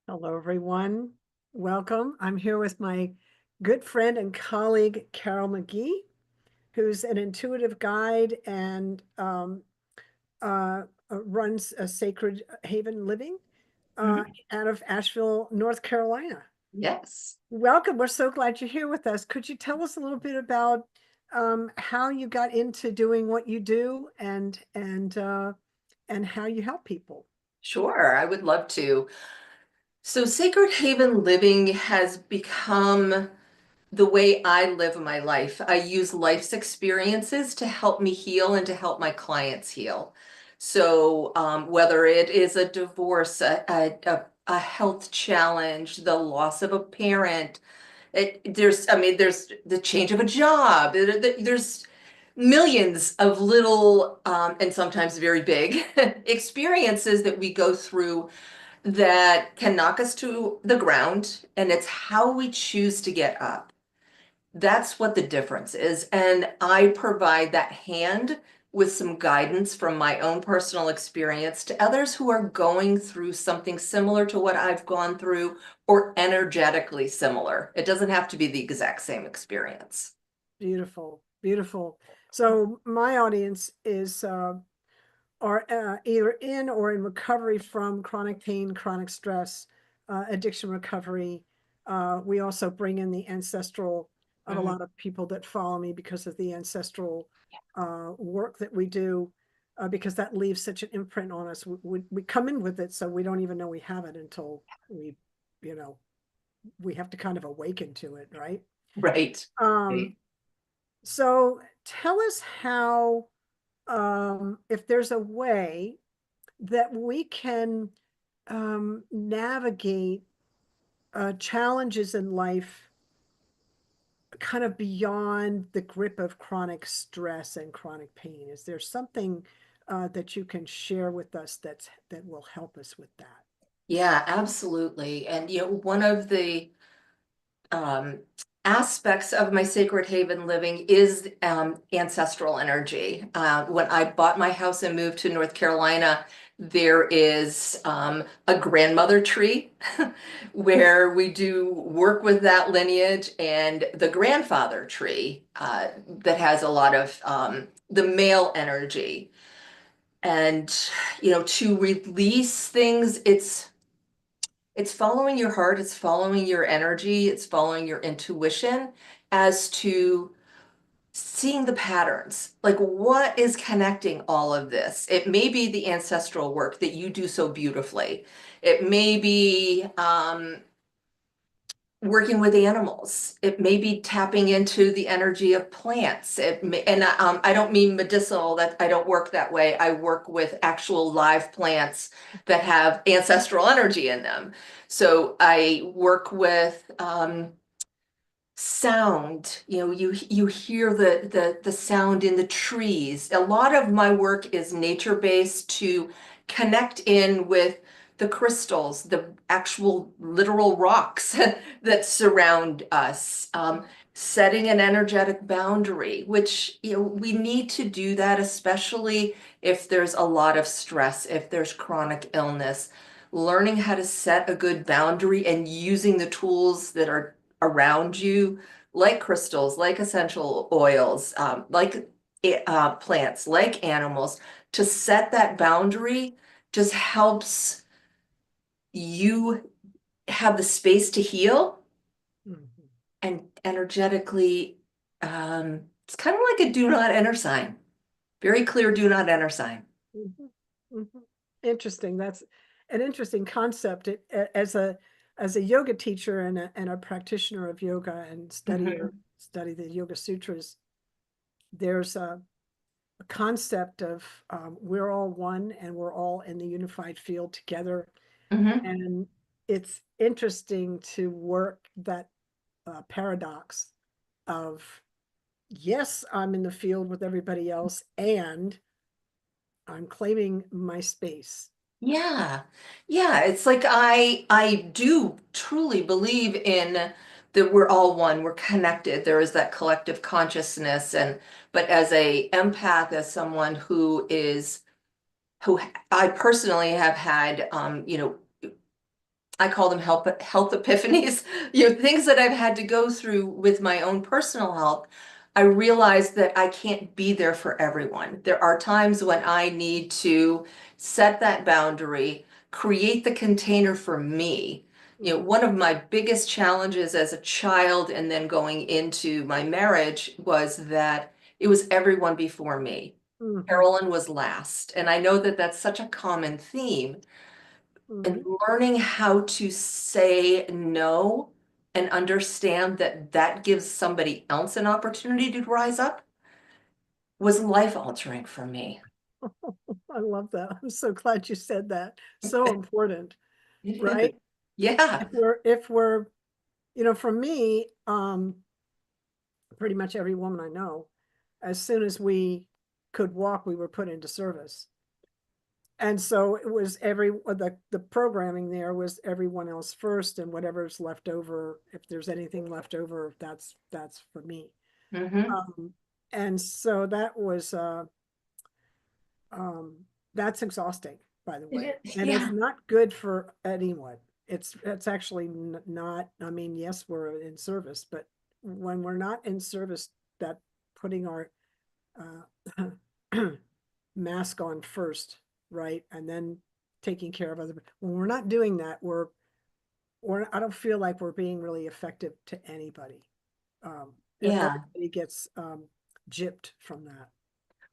Hello, everyone. Welcome. I'm here with my good friend and colleague, Carol McGee, who's an intuitive guide and runs a Sacred Haven Living Mhm. out of Asheville, North Carolina. Yes, Welcome. We're so glad you're here with us. Could you tell us a little bit about how you got into doing what you do and how you help people? sure. I would love to. So, Sacred Haven Living has become the way I live my life. I use life's experiences to help me heal and to help my clients heal. So, whether it is a divorce, a health challenge, the loss of a parent, there's the change of a job. There's millions of little and sometimes very big experiences that we go through that can knock us to the ground, and it's how we choose to get up. That's what the difference is. And I provide that hand with some guidance from my own personal experience to others who are going through something similar to what I've gone through or energetically similar. It doesn't have to be the exact same experience. Beautiful, beautiful. So my audience is are either in or in recovery from chronic pain, chronic stress, addiction recovery. We also bring in the ancestral of a Mhm. lot of people that follow me because of the ancestral work that we do, because that leaves such an imprint on us. We come in with it, so we don't even know we have it until you know, we have to kind of awaken to it, right? Right. Um, Right. so tell us how, if there's a way that we can navigate challenges in life kind of beyond the grip of chronic stress and chronic pain. Is there something that you can share with us that will help us with that? Yeah, absolutely. And one of the um, aspects of my Sacred Haven living is ancestral energy. When I bought my house and moved to North Carolina, there is a grandmother tree where we do work with that lineage, and the grandfather tree that has a lot of the male energy. And, to release things, it's following your heart, it's following your energy, it's following your intuition as to seeing the patterns. Like, what is connecting all of this? It may be the ancestral work that you do so beautifully. It may be working with animals. It may be tapping into the energy of plants. I don't mean medicinal, that I don't work that way. I work with actual live plants that have ancestral energy in them. So I work with sound. You hear the sound in the trees. A lot of my work is nature based to connect in with the crystals, the actual literal rocks that surround us. Setting an energetic boundary, which we need to do that, especially if there's a lot of stress, if there's chronic illness. Learning how to set a good boundary and using the tools that are around you, like crystals, like essential oils, like plants, like animals, to set that boundary just helps you have the space to heal Mhm. and energetically. It's kind of like a do not enter sign, very clear do not enter sign. Mhm. Mhm. Interesting. That's an interesting concept. As a yoga teacher and a practitioner of yoga and Mhm. study the Yoga Sutras, there's a concept of we're all one and we're all in the unified field together. Mhm. And it's interesting to work that paradox of, yes, I'm in the field with everybody else and I'm claiming my space. Yeah. Yeah, it's like I do truly believe in that we're all one, we're connected. There is that collective consciousness, and but as a empath, as someone who I personally have had I call them health epiphanies, things that I've had to go through with my own personal health. I realize that I can't be there for everyone. There are times when I need to set that boundary, create the container for me. Mhm. One of my biggest challenges as a child and then going into my marriage was that it was everyone before me. Mhm. Carolyn was last. And I know that that's such a common theme. And Mhm. learning how to say no and understand that that gives somebody else an opportunity to rise up was life altering for me. I love that. I'm so glad you said that. So important, It is. right? Yeah. If we're, for me, pretty much every woman I know, as soon as we could walk, we were put into service. And so it was the programming there was everyone else first, and whatever's left over, if there's anything left over, that's for me. Hmm. Um, and so um, that's exhausting, by the way, and it's Yeah. not good for anyone. It's actually not. I mean, yes, we're in service, but when we're not in service, that putting our mask on first, right, and then taking care of other. When we're not doing that, I don't feel like we're being really effective to anybody. Um, Yeah. Everybody gets gypped from that.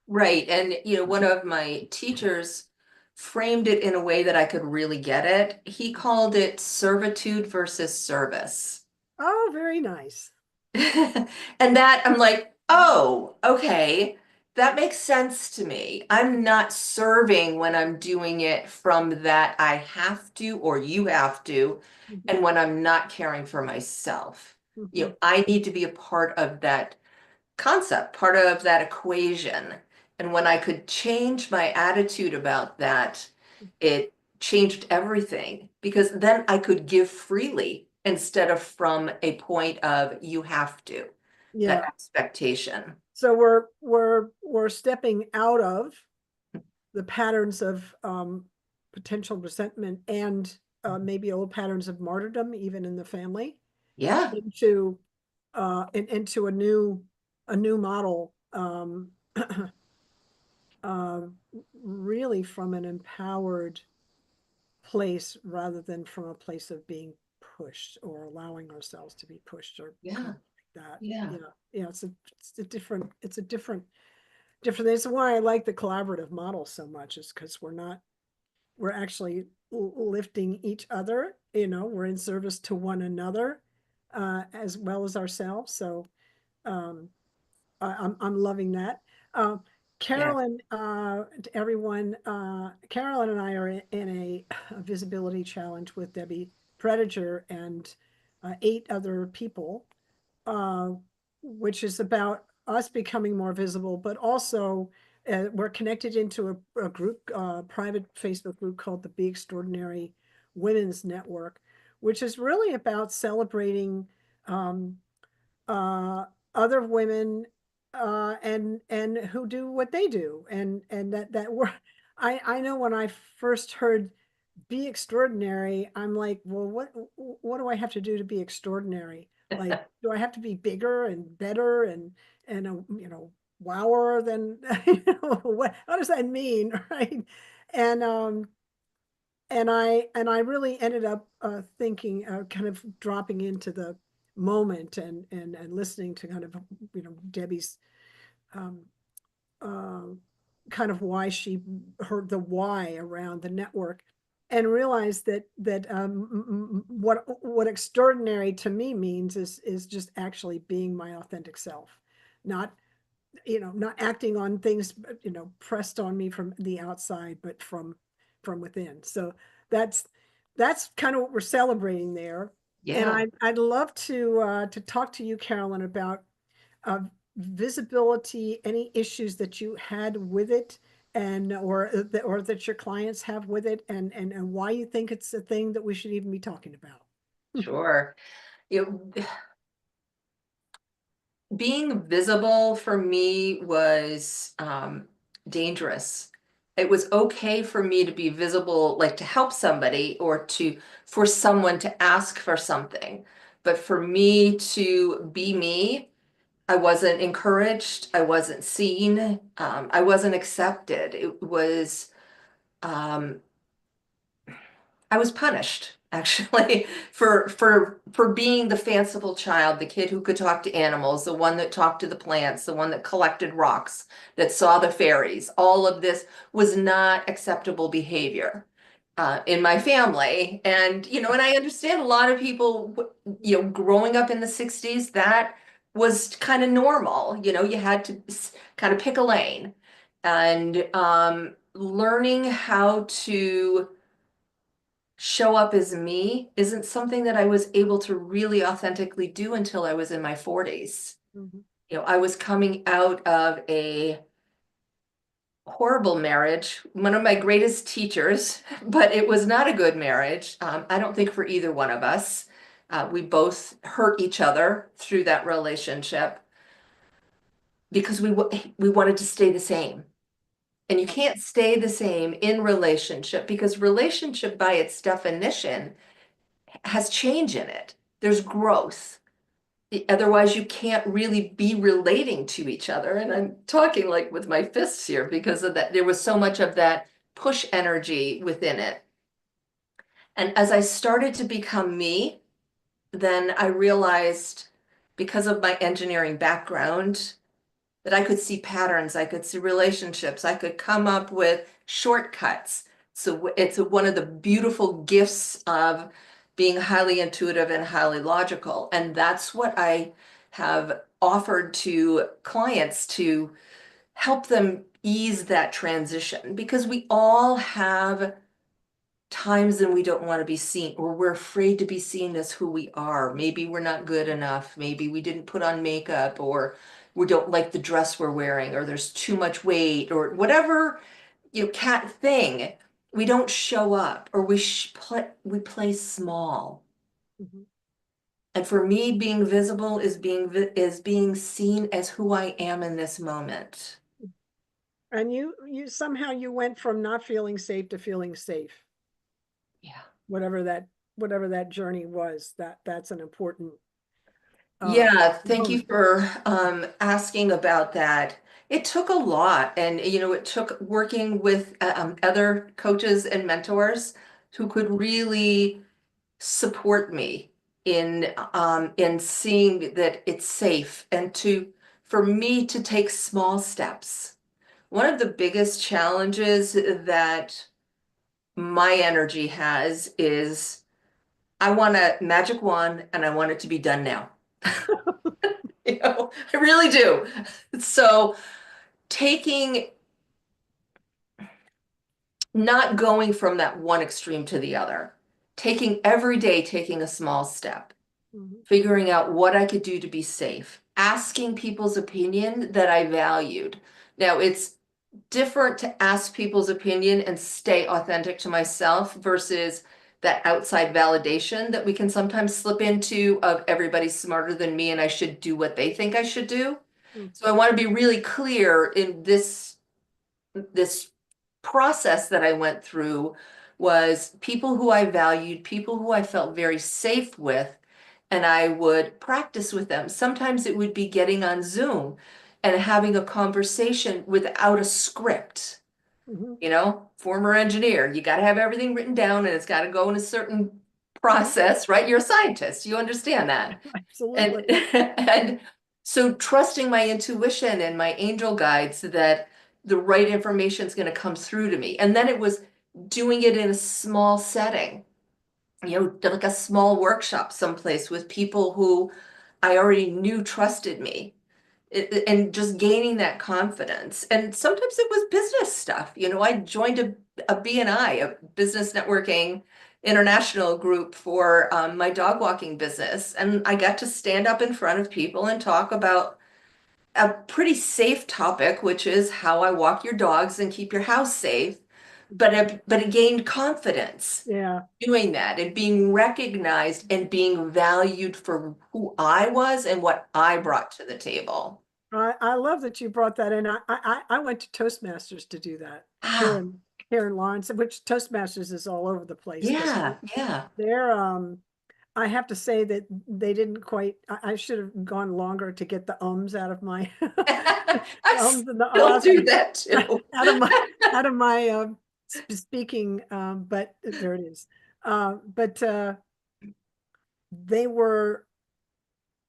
Right. And, one of my teachers framed it in a way that I could really get it. He called it servitude versus service. Oh, very nice. And that I'm like, oh, okay, that makes sense to me. I'm not serving when I'm doing it from that I have to or you have to, Mhm. and when I'm not caring for myself. Mhm. I need to be a part of that concept, part of that equation. And when I could change my attitude about that, it changed everything because then I could give freely instead of from a point of you have to, that Yeah. expectation. So we're stepping out of the patterns of potential resentment and maybe old patterns of martyrdom, even in the family, Yeah, into into a new model, uh, really from an empowered place rather than from a place of being pushed or allowing ourselves to be pushed or kind yeah, of like that. yeah, Yeah, yeah, it's a different. That's why I like the collaborative model so much, is because we're actually lifting each other. We're in service to one another as well as ourselves. So um, I'm loving that. Uh, yeah, Carolyn, to everyone, Carolyn and I are in a visibility challenge with Debbie Prediger and 8 other people, uh, which is about us becoming more visible, but also we're connected into a group, private Facebook group called the Be Extraordinary Women's Network, which is really about celebrating um, uh, other women and who do what they do, and that we're. I know when I first heard "be extraordinary," I'm like, well, what do I have to do to be extraordinary? Like, do I have to be bigger and better and wower than what does that mean, right? And and I really ended up thinking, kind of dropping into the moment and listening to kind of Debbie's um, uh, kind of why she heard the why around the network, and realized that what extraordinary to me means is just actually being my authentic self, not not acting on things pressed on me from the outside, but from within. So that's that's kind of what we're celebrating there. And yeah, I'd love to talk to you, Carolyn, about uh, visibility, any issues that you had with it, and or that your clients have with it, and why you think it's a thing that we should even be talking about. sure. Being visible for me was dangerous It was okay for me to be visible, like to help somebody or for someone to ask for something. But for me to be me, I wasn't encouraged. I wasn't seen. I wasn't accepted. Um, I was punished actually for being the fanciful child, the kid who could talk to animals, the one that talked to the plants, the one that collected rocks, that saw the fairies. All of this was not acceptable behavior in my family. And and I understand a lot of people, growing up in the 60s, that was kind of normal. You had to kind of pick a lane. And learning how to show up as me isn't something that I was able to really authentically do until I was in my 40s. Mhm. I was coming out of a horrible marriage, one of my greatest teachers, but it was not a good marriage. I don't think for either one of us. We both hurt each other through that relationship because we wanted to stay the same. And you can't stay the same in relationship because relationship by its definition has change in it. There's growth. Otherwise, you can't really be relating to each other. And I'm talking like with my fists here because of that. There was so much of that push energy within it. And as I started to become me, then I realized because of my engineering background that I could see patterns, I could see relationships, I could come up with shortcuts. So it's one of the beautiful gifts of being highly intuitive and highly logical. And that's what I have offered to clients to help them ease that transition because we all have times when we don't want to be seen or we're afraid to be seen as who we are. Maybe we're not good enough. Maybe we didn't put on makeup or we don't like the dress we're wearing or there's too much weight or whatever, cat thing. We don't show up or we play small. Mhm. And for me, being visible is being seen as who I am in this moment. And you somehow you went from not feeling safe to feeling safe, Yeah. whatever that whatever that journey was. That's an important uh Yeah, thank you component. for asking about that. It took a lot, and it took working with other coaches and mentors who could really support me in seeing that it's safe and for me to take small steps. One of the biggest challenges that my energy has is I want a magic wand and I want it to be done now. I really do. So taking, not going from that one extreme to the other, taking every day, taking a small step, Mhm. figuring out what I could do to be safe, asking people's opinion that I valued. Now, it's different to ask people's opinion and stay authentic to myself versus that outside validation that we can sometimes slip into of everybody's smarter than me and I should do what they think I should do. Mm. So I want to be really clear in this process that I went through was people who I valued, people who I felt very safe with, and I would practice with them. Sometimes it would be getting on Zoom and having a conversation without a script. Mhm. Former engineer, you got to have everything written down and it's got to go in a certain Mhm. process, right? You're a scientist, you understand that. And Absolutely. and so trusting my intuition and my angel guides that the right information is going to come through to me. And then it was doing it in a small setting, like a small workshop someplace with people who I already knew trusted me. And just gaining that confidence. And sometimes it was business stuff. I joined a BNI, a business networking international group for my dog walking business. And I got to stand up in front of people and talk about a pretty safe topic, which is how I walk your dogs and keep your house safe. But it gained confidence Yeah. doing that and being recognized and being valued for who I was and what I brought to the table. I love that you brought that in. I went to Toastmasters to do that Ah, here in Lawrence, which Toastmasters is all over the place, but yeah, yeah. they're I have to say that they didn't quite, I should have gone longer to get the ums out of my the I ums and the still ahs do that too. out of my out of my speaking, but there it is. But they were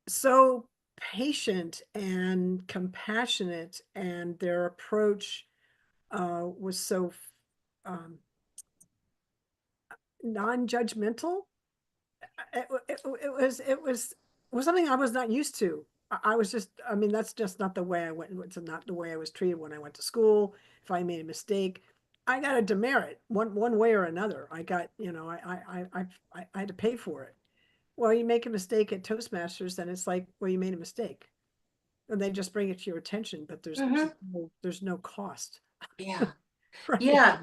so patient and compassionate, and their approach was so um, non-judgmental. It was something I was not used to. I was just, I mean, that's just not the way I went. It's not the way I was treated when I went to school. If I made a mistake, I got a demerit one way or another. I got, I had to pay for it. Well, you make a mistake at Toastmasters, then it's like, well, you made a mistake, and they just bring it to your attention, but Hmm. there's no cost, Yeah. right? Yeah.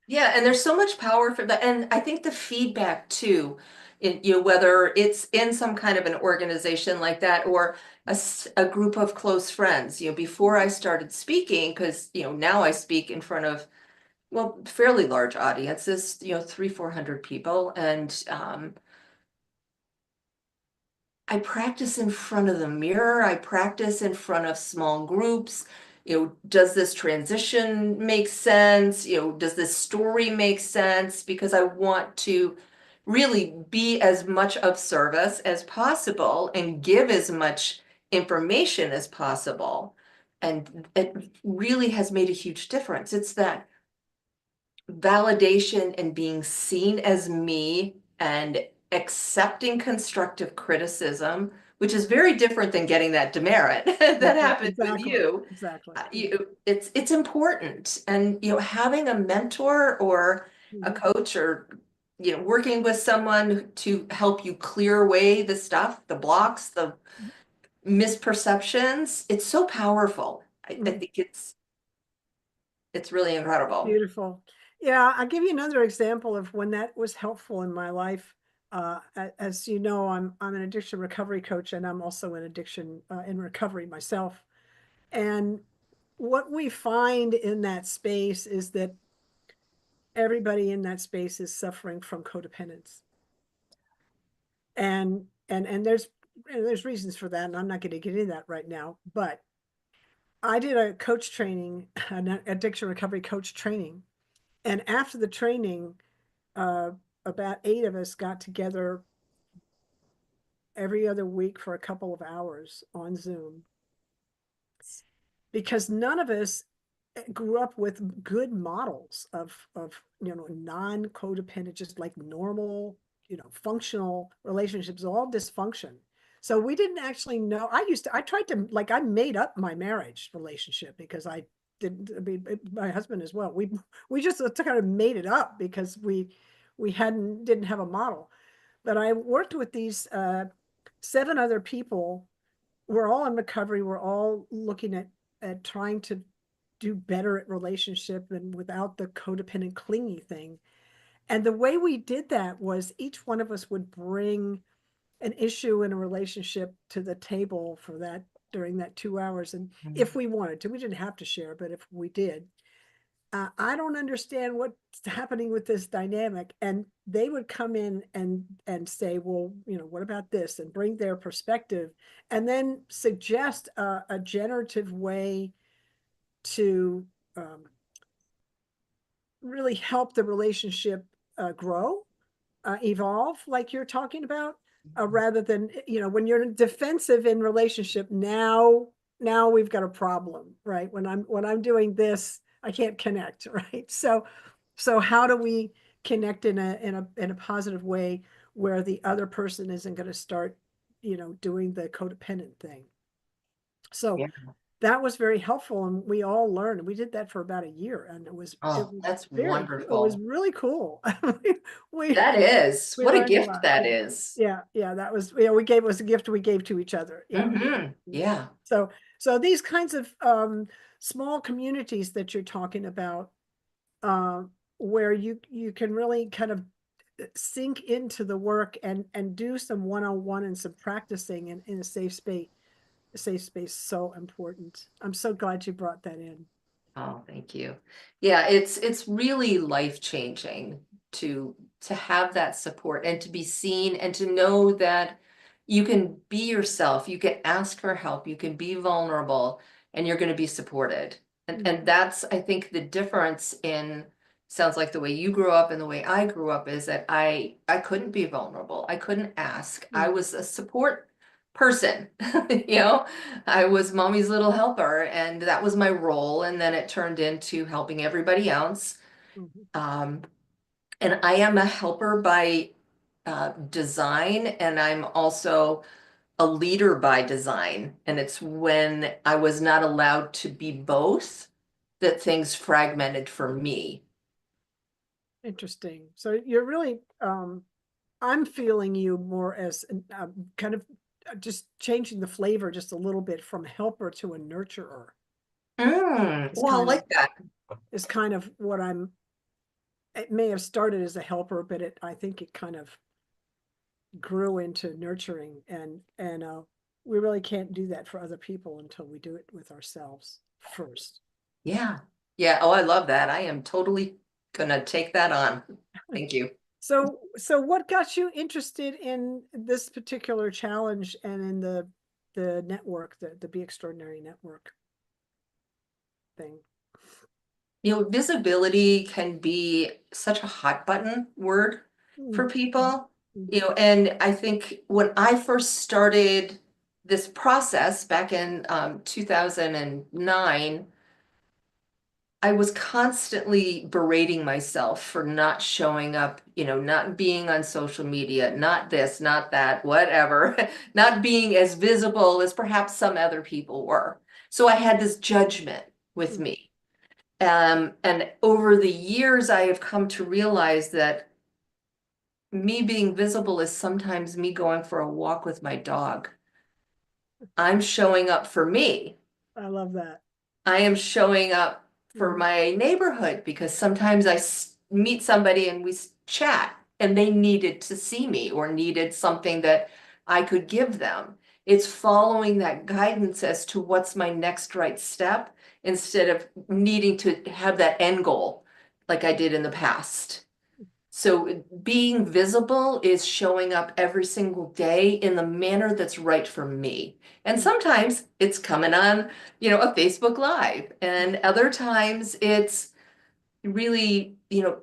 Yeah, and there's so much power for that. And I think the feedback too, whether it's in some kind of an organization like that or a group of close friends, before I started speaking, because, now I speak in front of, well, fairly large audiences, three, 400 people. And I practice in front of the mirror. I practice in front of small groups. Does this transition make sense? Does this story make sense? Because I want to really be as much of service as possible and give as much information as possible. And it really has made a huge difference. It's that validation and being seen as me and accepting constructive criticism, which is very different than getting that demerit that happened with Exactly, you. exactly. It's important, and having a mentor or a Mhm. coach or working with someone to help you clear away the stuff, the blocks, the misperceptions. It's so powerful. I Mhm. think it's really incredible. Beautiful. Yeah, I'll give you another example of when that was helpful in my life. As you know, I'm an addiction recovery coach, and I'm also an addiction in recovery myself. And what we find in that space is that everybody in that space is suffering from codependence, and there's reasons for that, and I'm not going to get into that right now. But I did a coach training, an addiction recovery coach training, and after the training, uh, about 8 of us got together every other week for a couple of hours on Zoom, because none of us grew up with good models of non-codependent, just like normal, functional relationships, all dysfunction. So we didn't actually know. I tried to, like, I made up my marriage relationship because I didn't, I mean, my husband as well. We just kind of made it up because we didn't have a model. But I worked with these 7 other people. We're all in recovery. We're all looking at trying to do better at relationship and without the codependent clingy thing. And the way we did that was each one of us would bring an issue in a relationship to the table for that during that 2 hours. And if we wanted to, we didn't have to share, but if we did, I don't understand what's happening with this dynamic. And they would come in and say, well, what about this? And bring their perspective, and then suggest a generative way to um, really help the relationship grow, evolve, like you're talking about, rather than, when you're defensive in relationship. Now we've got a problem, right? When I'm doing this, I can't connect, right? So how do we connect in a positive way where the other person isn't going to start, doing the codependent thing? So Yeah. that was very helpful, and we all learned. We did that for about a year, and it Oh, was that's it was wonderful. really cool. we That is. we What a learned a gift lot. that Yeah, is. yeah. That was, we gave us a gift we gave to each other. Yeah. Yeah. So these kinds of small communities that you're talking about, uh, where you can really kind of sink into the work and do some one-on-one and some practicing in a safe space, safe space so important. I'm so glad you brought that in. Oh, thank you. Yeah, it's really life-changing to have that support and to be seen and to know that you can be yourself, you can ask for help, you can be vulnerable, and you're going to be supported. And Mhm, that's, I think, the difference in sounds like the way you grew up and the way I grew up is that I couldn't be vulnerable. I couldn't ask. I mhm, was a support person, you know. I was mommy's little helper, and that was my role. And then it turned into helping everybody else. mhm. Um, and I am a helper by design, and I'm also a leader by design. And it's when I was not allowed to be both that things fragmented for me. Interesting. So you're really, I'm feeling you more as kind of just changing the flavor just a little bit from helper to a nurturer. Is Well, I kind of like that. is kind of what I'm. It may have started as a helper, but I think it kind of grew into nurturing, and we really can't do that for other people until we do it with ourselves first. Yeah. Yeah. Oh, I love that. I am totally gonna take that on. Thank you. So what got you interested in this particular challenge and in the network, the Be Extraordinary network thing? You know, visibility can be such a hot button word for Mhm, people, you mhm, know, and I think when I first started this process back in 2009, I was constantly berating myself for not showing up, you know, not being on social media, not this, not that, whatever, not being as visible as perhaps some other people were. So I had this judgment with mhm. me. And over the years, I have come to realize that me being visible is sometimes me going for a walk with my dog. I'm showing up for me. I love that. I am showing up for Mhm, my neighborhood because sometimes meet somebody and we chat and they needed to see me or needed something that I could give them. It's following that guidance as to what's my next right step instead of needing to have that end goal like I did in the past. So being visible is showing up every single day in the manner that's right for me. And mhm, sometimes it's coming on, you know, a Facebook Live, and other times it's really, you know,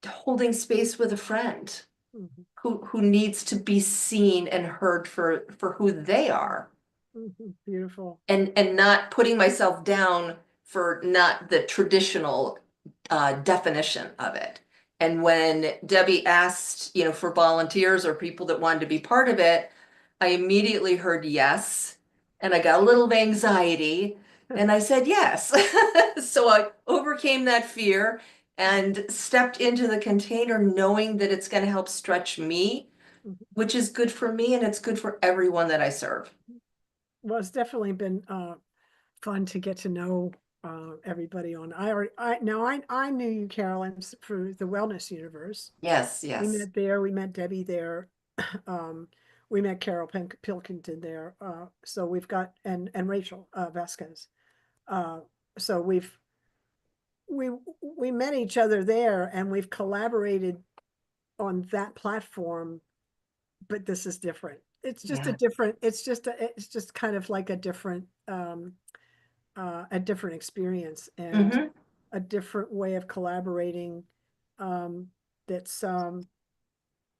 holding space with a friend mhm, who needs to be seen and heard for who they are mhm. Beautiful. and not putting myself down for not the traditional definition of it. And when Debbie asked, you know, for volunteers or people that wanted to be part of it, I immediately heard yes, and I got a little anxiety, and I said yes. So I overcame that fear and stepped into the container knowing that it's going to help stretch me, Mhm. which is good for me and it's good for everyone that I serve. Well, it's definitely been fun to get to know everybody on. I knew you, Carolyn, through the Wellness Universe. Yes, We yes. met there. We met Debbie there. We met Carol Pilkington there. So we've got and Rachel Vasquez. Uh, so we we met each other there, and we've collaborated on that platform. But this is different. It's just a Yeah. different. It's just kind of like a different experience and Hmm. a different way of collaborating. Um, that's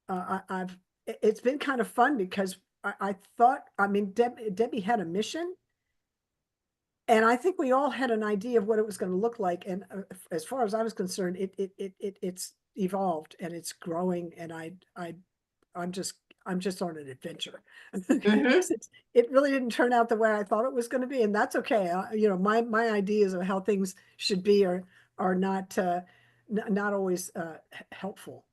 I've it's been kind of fun because I thought I mean Debbie had a mission, and I think we all had an idea of what it was going to look like. And as far as I was concerned, it's evolved and it's growing, and I'm just I'm just on an adventure. Hmm. It really didn't turn out the way I thought it was going to be, and that's okay. You know, my ideas of how things should be are not not always helpful.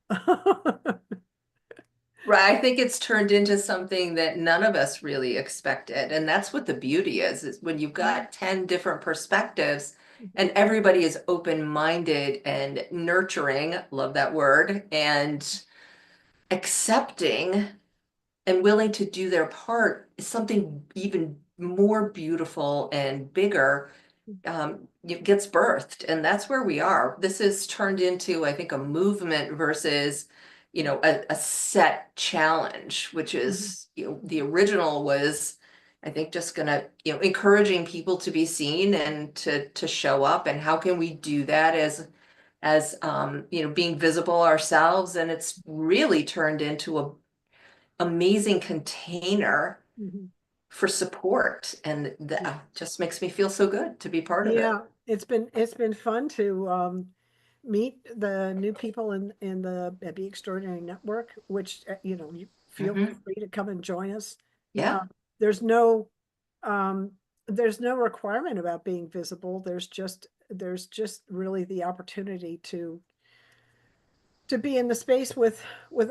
Right. I think it's turned into something that none of us really expected. And that's what the beauty is when you've got 10 different perspectives and everybody is open-minded and nurturing, love that word, and accepting and willing to do their part, something even more beautiful and bigger it gets birthed, and that's where we are. This is turned into, I think, a movement versus, a set challenge, which Mhm. is, the original was, I think, just gonna, encouraging people to be seen and to show up. And how can we do that as being visible ourselves? And it's really turned into a amazing container Mhm. for support, and Yeah. that just makes me feel so good to be part of it. Yeah, it's been fun to meet the new people in the Be Extraordinary Network, which you feel Hmm. free to come and join us. Uh, Yeah. there's no um, there's no requirement about being visible. There's just really the opportunity to be in the space with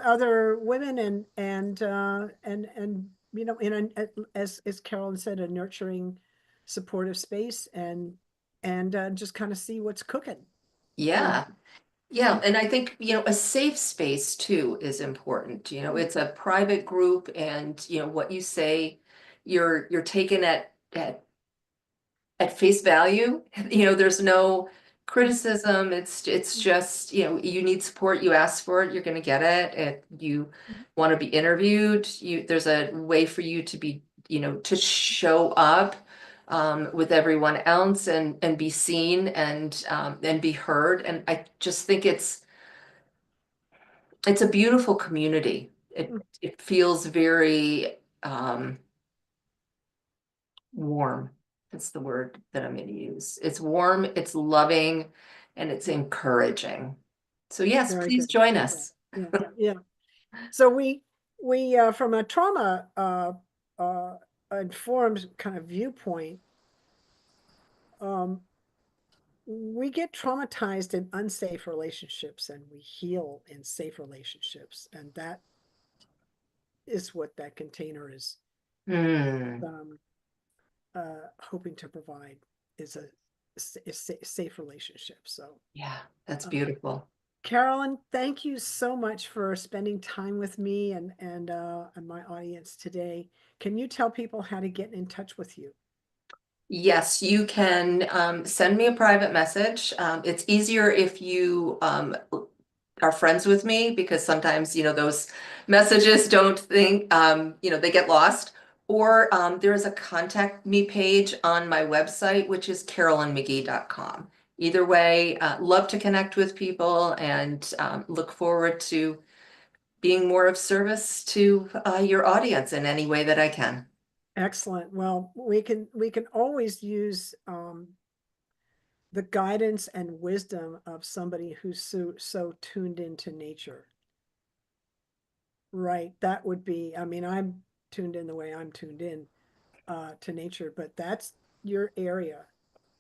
other women and in as Carolyn said, a nurturing, supportive space and just kind of see what's cooking. You Yeah. know. Yeah. And I think, a safe space too is important. It's a private group, and, what you say, you're taken at face value. There's no criticism. It's just, you need support, you ask for it, you're gonna get it. If you want to be interviewed, there's a way for you to be, to show up with everyone else and be seen and be heard. And I just think it's a beautiful community. It feels very warm. That's the word that I'm going to use. It's warm, it's loving, and it's encouraging. So yes, Very please good. join Yeah, us. yeah, yeah. So we from a trauma uh informed kind of viewpoint, um we get traumatized in unsafe relationships and we heal in safe relationships, and that is what that container is Hmm. um, hoping to provide, is a safe relationship. So, Yeah, that's uh, beautiful. Carolyn, thank you so much for spending time with me and my audience today. Can you tell people how to get in touch with you? Yes, you can send me a private message. It's easier if you are friends with me, because sometimes, those messages don't think, they get lost. Or there is a contact me page on my website, which is carolynmcgee.com. Either way, love to connect with people, and look forward to being more of service to your audience in any way that I can. Excellent. Well, we can always use the guidance and wisdom of somebody who's so tuned into nature. Right. That would be, I mean, I'm tuned in the way I'm tuned in to nature, but that's your area.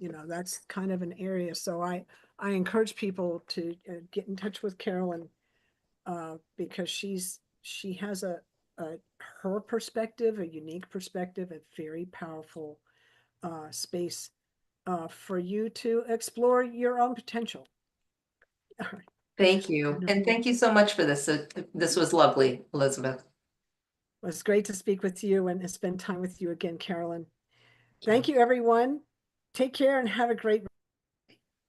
That's kind of an area. So I encourage people to get in touch with Carolyn because she has a her perspective, a unique perspective, a very powerful space for you to explore your own potential. All right. Thank you. And Wonderful. thank you so much for this. This was lovely, Elizabeth. Well, it's great to speak with you and spend time with you again, Carolyn. Yeah. Thank you, everyone. Take care and have a great